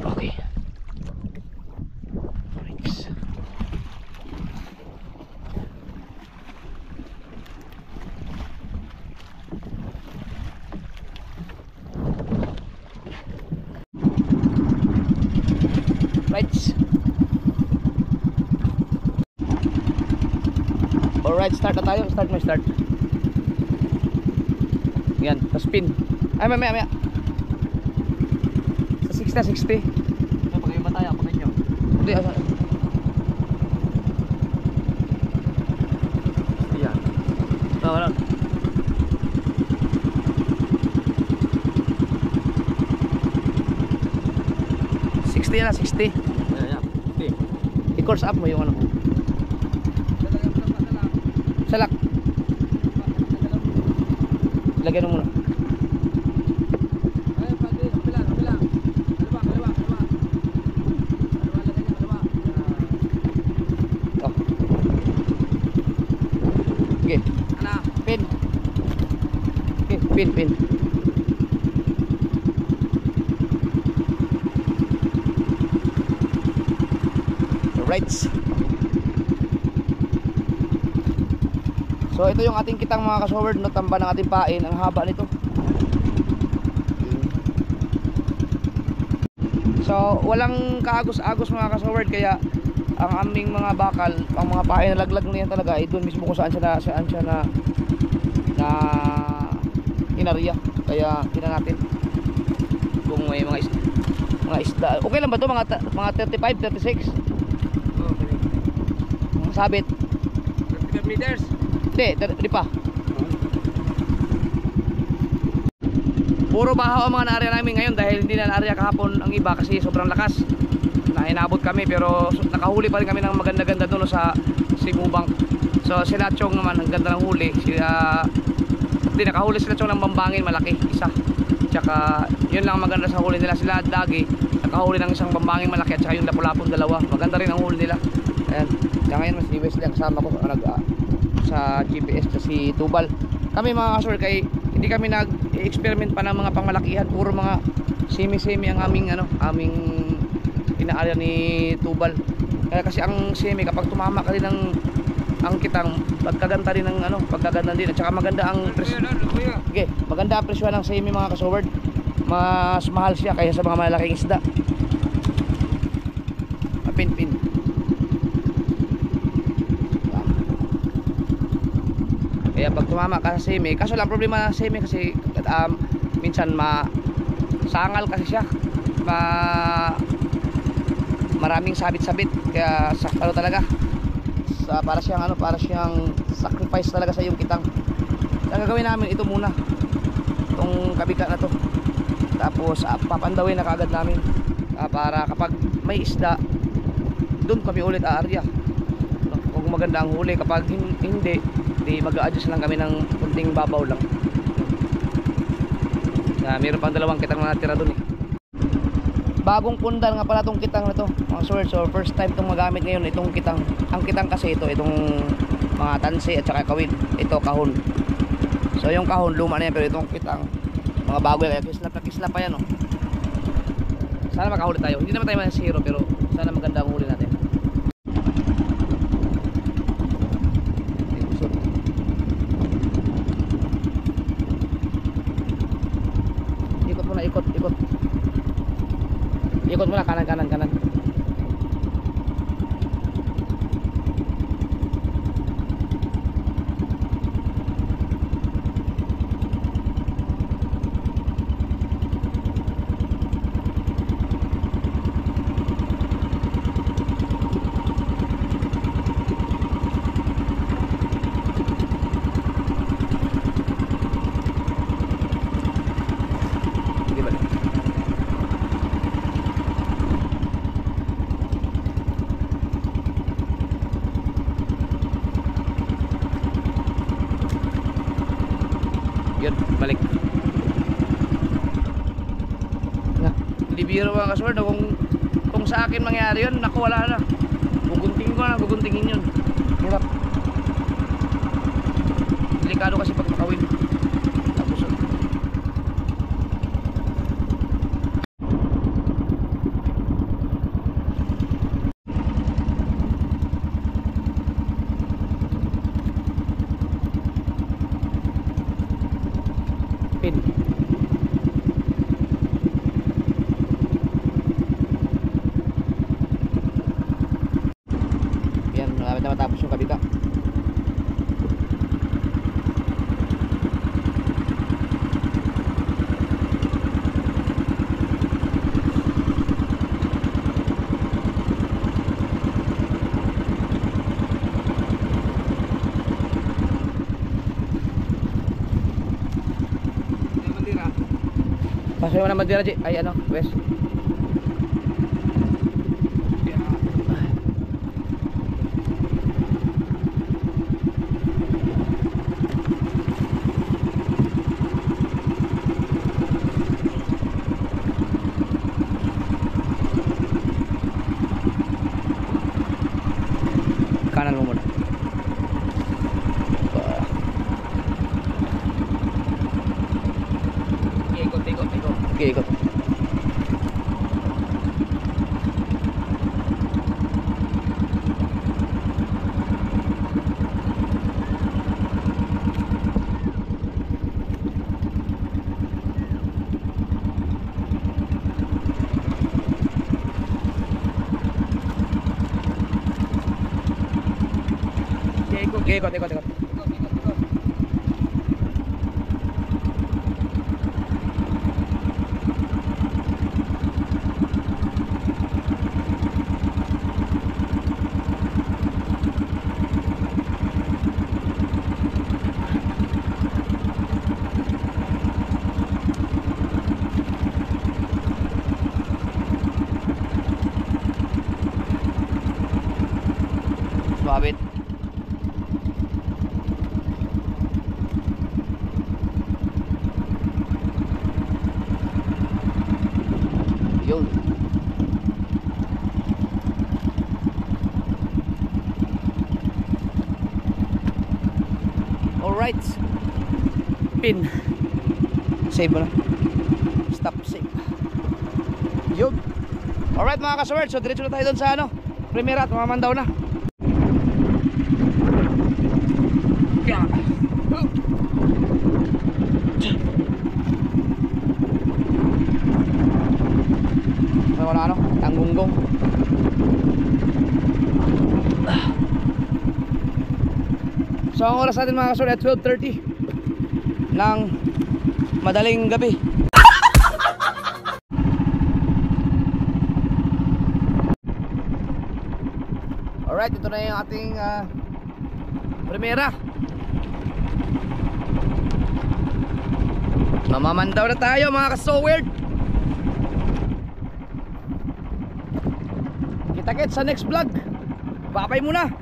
Okay. Thanks. Right. Alright, start na tayo. Start. Yan, pa-spin. Ay, mamaya. Sa 60. Pag-iba tayo, pag inyo. Hindi, asa? Yan. Wala. 60 na, 60. Yan. I-course up mo yung ano. Salak. Lagyan mo muna. Oh. Okay. Pin. Okay, pin. Right. So ito yung ating kitang mga kasword, no, tamba ng ating pain. Ang haba nito. So walang kaagos-agos mga kasword, kaya ang aming mga bakal, ang mga pain na laglag na yan talaga ay doon mismo kung saan siya na inariya. Kaya tingnan natin kung may mga isda. Okay lang ba ito? Mga 35, 36? Sabit. 35 meters. Hindi pa. Puro bahaw ang mga naarya namin ngayon dahil hindi na naarya kahapon ang iba kasi sobrang lakas. Inabot kami pero nakahuli pa rin kami ng maganda-ganda doon sa Cebu Bank. So sila Chong naman, ang ganda ng huli. Hindi nakahuli sila Chong ng bambangin malaki, isa. Tsaka yun lang maganda sa huli nila. Sila Dagi nakahuli ng isang bambangin malaki at saka yung lapu-lapong dalawa. Maganda rin ang huli nila. Ayan. Kaya ngayon si Wesley ang kasama ko sa GPS na si Tubal. Kami mga kasword kay hindi kami nag-experiment pa ng mga pangmalakihan, puro mga semi ang aming inaarya ni Tubal. Kaya kasi ang semi kapag tumama ka din ang kitang, pagkaganda din ng pagkaganda din at saka maganda ang presyo. Okay, maganda ang presyo ng semi mga kasword. Mas mahal siya kaysa sa mga malalaking isda. Pin. Kaya pag tumama ka sa semi, kaso lang problema na semi kasi minsan sangal kasi siya. Maraming sabit-sabit kaya sakto talaga. Para siyang sacrifice talaga sa iyong kitang. Ang gagawin namin ito muna. Itong kabika na to. Tapos papandawin na kaagad namin. Para kapag may isda, doon kami ulit aarya. Kung maganda ang huli, kapag hindi mag-a-adjust lang kami ng kunting babaw lang. Meron pang dalawang kitang na natira dun eh. Bagong pundal nga pala tong kitang na to mga sword. So first time itong magamit ngayon itong kitang. Ang kitang kasi itong mga tansi at saka kawit. Ito kahon. So yung kahon luma na yan, pero itong kitang mga bago yan. Kisla pa yan oh. Sana makahuli tayo. Hindi naman tayo man zero, pero sana maganda ang huli natin. yun, balik. Hindi biro mga kasword, kung sa akin mangyari yun, naku wala na. Guguntingin ko na, guguntingin yun. Hirap. Delikado kasi pag tawid. Tapos pin. Yan, malapit na matapos yung kabita. Pasok mo na Madira, G. Ay, ano, West. Kanan mo muna. Ikot. Ikot. Ikot. Babit. Yun. Alright. Pin. Save mo na. Stop save. Yun. Alright mga kasword. So diretso na tayo doon sa ano, Primera at Mamandaw na. Yeah. Ano, tanggunggong. So ang oras natin mga kasword at 12:30 ng madaling gabi. Alright, ito na yung ating Primera. Mamamandaw na tayo mga kasword. Kita-kits sa next vlog. Babay muna.